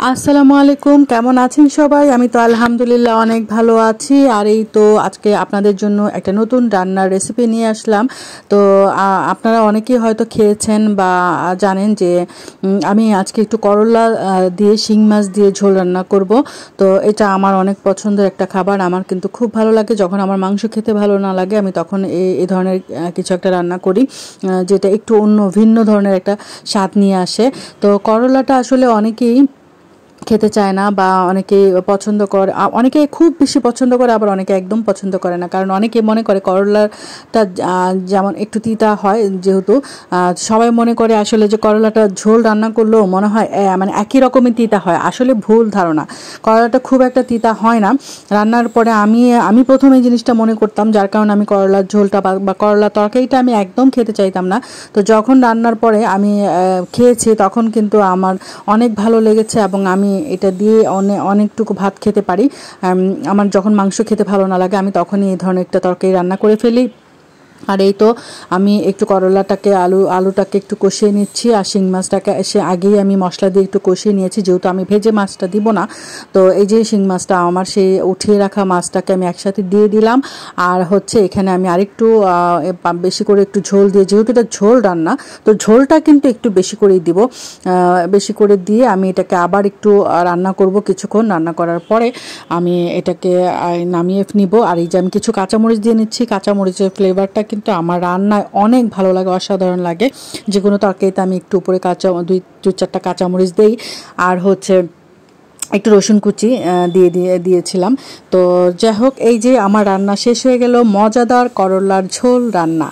আসসালামু আলাইকুম, কেমন আছেন সবাই? আমি তো আলহামদুলিল্লাহ অনেক ভালো আছি। আর এই তো আজকে আপনাদের জন্য একটা নতুন রান্নার রেসিপি নিয়ে আসলাম। তো আপনারা অনেকেই হয়তো খেয়েছেন বা জানেন যে আমি আজকে একটু করলা দিয়ে শিং মাছ দিয়ে ঝোল রান্না করব। তো এটা আমার অনেক পছন্দের একটা খাবার। আমার কিন্তু খুব ভালো লাগে যখন আমার মাংস খেতে ভালো না লাগে, আমি তখন এই ধরনের কিছু একটা রান্না করি যেটা একটু অন্য ভিন্ন ধরনের একটা স্বাদ নিয়ে আসে। তো করলাটা আসলে অনেকেই খেতে চায় না বা অনেকে পছন্দ করে, অনেকে খুব বেশি পছন্দ করে, আবার অনেকে একদম পছন্দ করে না। কারণ অনেকে মনে করে করলাটা যেমন একটু তিতা হয়, যেহেতু সবাই মনে করে আসলে যে করলাটা ঝোল রান্না করলেও মনে হয় মানে একই রকমের তিতা হয়। আসলে ভুল ধারণা। করলাটা খুব একটা তিতা হয় না। রান্নার পরে আমি প্রথমে এই জিনিসটা মনে করতাম, যার কারণে আমি করলার ঝোলটা বা করলা তরকারিটা আমি একদম খেতে চাইতাম না। তো যখন রান্নার পরে আমি খেয়েছি তখন কিন্তু আমার অনেক ভালো লেগেছে এবং আমি এটা দিয়ে অনেকটুকু ভাত খেতে পারি। আমার যখন মাংস খেতে ভালো না লাগে আমি তখনই এই ধরনের একটা তরকারি রান্না করে ফেলি। আর এই তো আমি একটু করলাটাকে আলুটাকে একটু কষিয়ে নিচ্ছি, আর শিং মাছটাকে আগেই আমি মশলা দিয়ে একটু কষিয়ে নিয়েছি, যেহেতু আমি ভেজে মাছটা দিব না। তো এই যে শিং মাছটা আমার সেই উঠিয়ে রাখা মাছটাকে আমি একসাথে দিয়ে দিলাম। আর হচ্ছে এখানে আমি আরেকটু বেশি করে একটু ঝোল দিয়ে, যেহেতু এটা ঝোল রান্না, তো ঝোলটা কিন্তু একটু বেশি করেই দিব। বেশি করে দিয়ে আমি এটাকে আবার একটু রান্না করব। কিছুক্ষণ রান্না করার পরে আমি এটাকে নামিয়ে নিব। আর এই যে আমি কিছু কাঁচামরিচ দিয়ে নিচ্ছি, কাঁচামরিচের ফ্লেভারটা কিন্তু আমার রান্নায় অনেক ভালো লাগে, অসাধারণ লাগে। যে কোনো তরকারিতে আমি একটু উপরে দুই চারটা কাঁচামরিচ দিই। আর হচ্ছে একটু রসুন কুচি দিয়েছিলাম। তো যাই হোক, এই যে আমার রান্না শেষ হয়ে গেল, মজাদার করলার ঝোল রান্না।